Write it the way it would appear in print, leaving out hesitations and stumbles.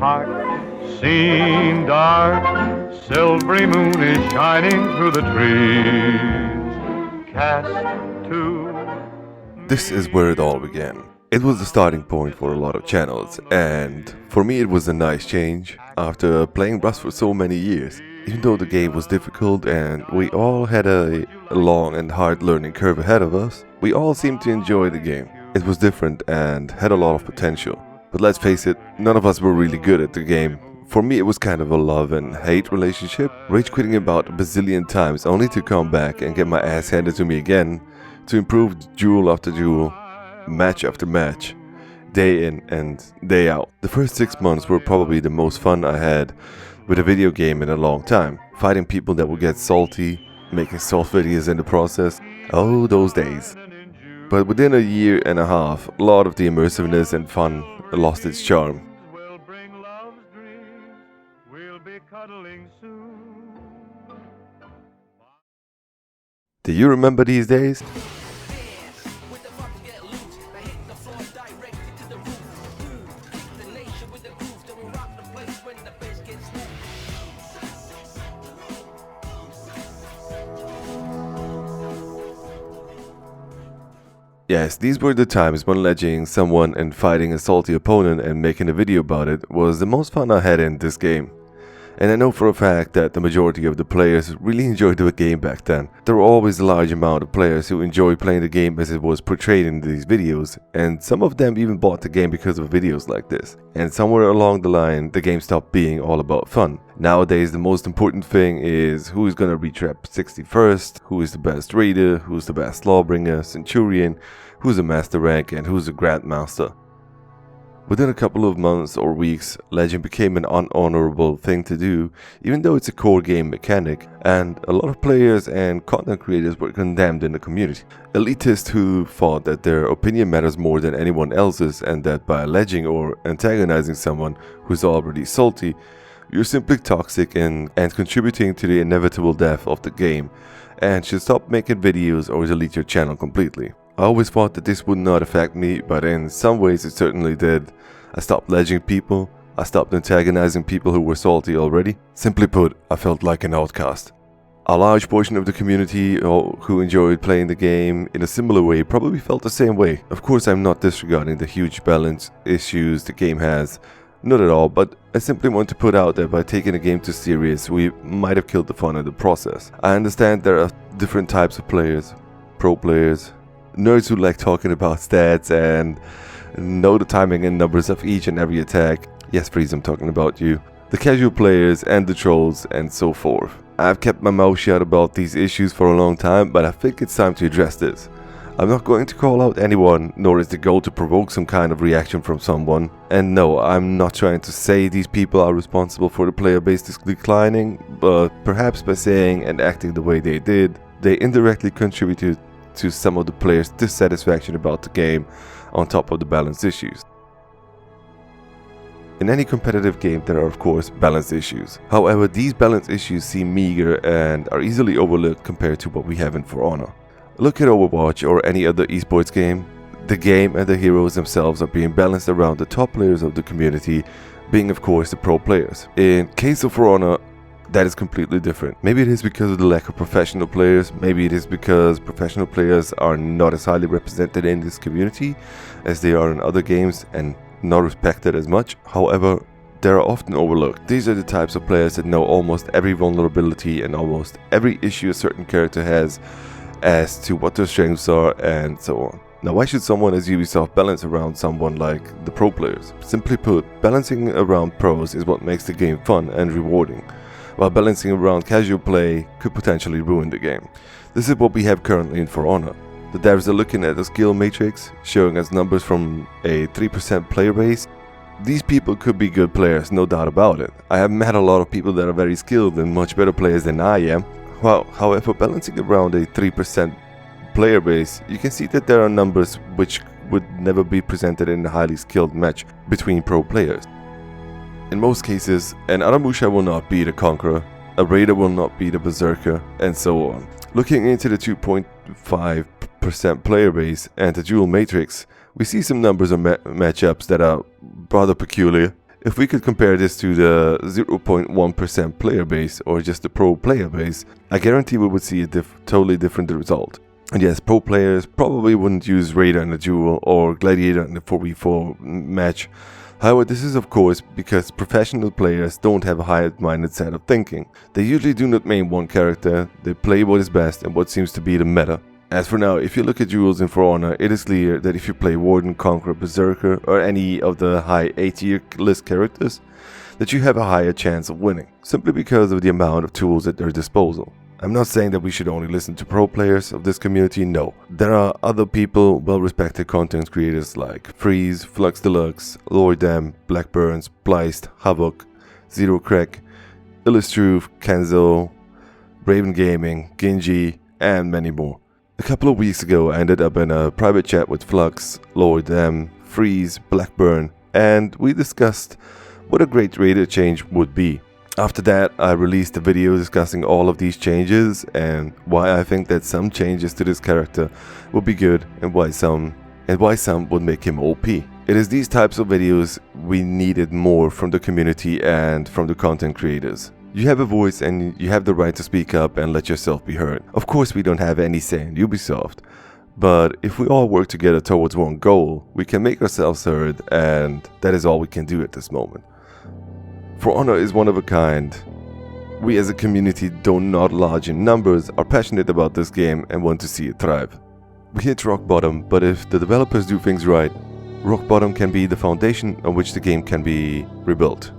heart seem dark. Silvery moon is shining through the trees. Cast to This is where it all began. It was the starting point for a lot of channels, and for me it was a nice change after playing Rust for so many years. Even though the game was difficult and we all had a long and hard learning curve ahead of us, we all seemed to enjoy the game. It was different and had a lot of potential. But let's face it, none of us were really good at the game. For me it was kind of a love and hate relationship, rage quitting about a bazillion times only to come back and get my ass handed to me again, to improve duel after duel, match after match, day in and day out. The first 6 months were probably the most fun I had with a video game in a long time. Fighting people that would get salty, making salt videos in the process. Oh, those days. But within a year and a half, a lot of the immersiveness and fun lost its charm. will bring love's dreams. We'll be cuddling soon. Do you remember these days? Yes, these were the times when ledging someone and fighting a salty opponent and making a video about it was the most fun I had in this game. And I know for a fact that the majority of the players really enjoyed the game back then. There were always a large amount of players who enjoyed playing the game as it was portrayed in these videos, and some of them even bought the game because of videos like this. And somewhere along the line, the game stopped being all about fun. Nowadays, the most important thing is who is gonna reach rep 61st, who is the best raider, who's the best lawbringer, centurion, who's a master rank, and who's a grandmaster. Within a couple of months or weeks, Legend became an unhonorable thing to do, even though it's a core game mechanic, and a lot of players and content creators were condemned in the community. Elitists who thought that their opinion matters more than anyone else's, and that by alleging or antagonizing someone who's already salty, you're simply toxic and contributing to the inevitable death of the game, and should stop making videos or delete your channel completely. I always thought that this would not affect me, but in some ways it certainly did. I stopped ledging people, I stopped antagonizing people who were salty already. Simply put, I felt like an outcast. A large portion of the community who enjoyed playing the game in a similar way probably felt the same way. Of course, I'm not disregarding the huge balance issues the game has, not at all, but I simply want to put out that by taking the game too serious, we might have killed the fun in the process. I understand there are different types of players, pro players, nerds who like talking about stats and know the timing and numbers of each and every attack. Yes, Freeze, I'm talking about you. The casual players and the trolls and so forth. I've kept my mouth shut about these issues for a long time, but I think it's time to address this. I'm not going to call out anyone, nor is the goal to provoke some kind of reaction from someone. And no, I'm not trying to say these people are responsible for the player base declining, but perhaps by saying and acting the way they did, they indirectly contributed to some of the players' dissatisfaction about the game, on top of the balance issues. In any competitive game there are of course balance issues. However, these balance issues seem meager and are easily overlooked compared to what we have in For Honor. Look at Overwatch or any other esports game. The game and the heroes themselves are being balanced around the top players of the community, being of course the pro players. In case of For Honor, that is completely different. Maybe it is because of the lack of professional players, maybe it is because professional players are not as highly represented in this community as they are in other games and not respected as much. However, they are often overlooked. These are the types of players that know almost every vulnerability and almost every issue a certain character has as to what their strengths are and so on. Now, why should someone as Ubisoft balance around someone like the pro players? Simply put, balancing around pros is what makes the game fun and rewarding, while balancing around casual play could potentially ruin the game. This is what we have currently in For Honor. The devs are looking at a skill matrix, showing us numbers from a 3% player base. These people could be good players, no doubt about it. I have met a lot of people that are very skilled and much better players than I am. Well, however, balancing around a 3% player base, you can see that there are numbers which would never be presented in a highly skilled match between pro players. In most cases, an Aramusha will not beat a Conqueror, a Raider will not beat a Berserker, and so on. Looking into the 2.5% player base and the dual matrix, we see some numbers of matchups that are rather peculiar. If we could compare this to the 0.1% player base or just the pro player base, I guarantee we would see a totally different result. And yes, pro players probably wouldn't use Raider in a duel or Gladiator in a 4v4 match. However, this is of course because professional players don't have a high-minded set of thinking. They usually do not main one character, they play what is best and what seems to be the meta. As for now, if you look at duels in For Honor, it is clear that if you play Warden, Conqueror, Berserker or any of the high A-tier list characters, that you have a higher chance of winning, simply because of the amount of tools at their disposal. I'm not saying that we should only listen to pro players of this community, no. There are other people, well-respected content creators like Freeze, Flux Deluxe, Loydam, Blackburns, Pleist, Havoc, Zero Crack, Illustruth, Kenzo, Raven Gaming, Ginji, and many more. A couple of weeks ago I ended up in a private chat with Flux, Loydam, Freeze, Blackburn, and we discussed what a great Raider change would be. After that, I released a video discussing all of these changes and why I think that some changes to this character would be good and why some would make him OP. It is these types of videos we needed more from the community and from the content creators. You have a voice and you have the right to speak up and let yourself be heard. Of course we don't have any say in Ubisoft, but if we all work together towards one goal, we can make ourselves heard, and that is all we can do at this moment. For Honor is one of a kind. We as a community, though not large in numbers, are passionate about this game and want to see it thrive. We hit rock bottom, but if the developers do things right, rock bottom can be the foundation on which the game can be rebuilt.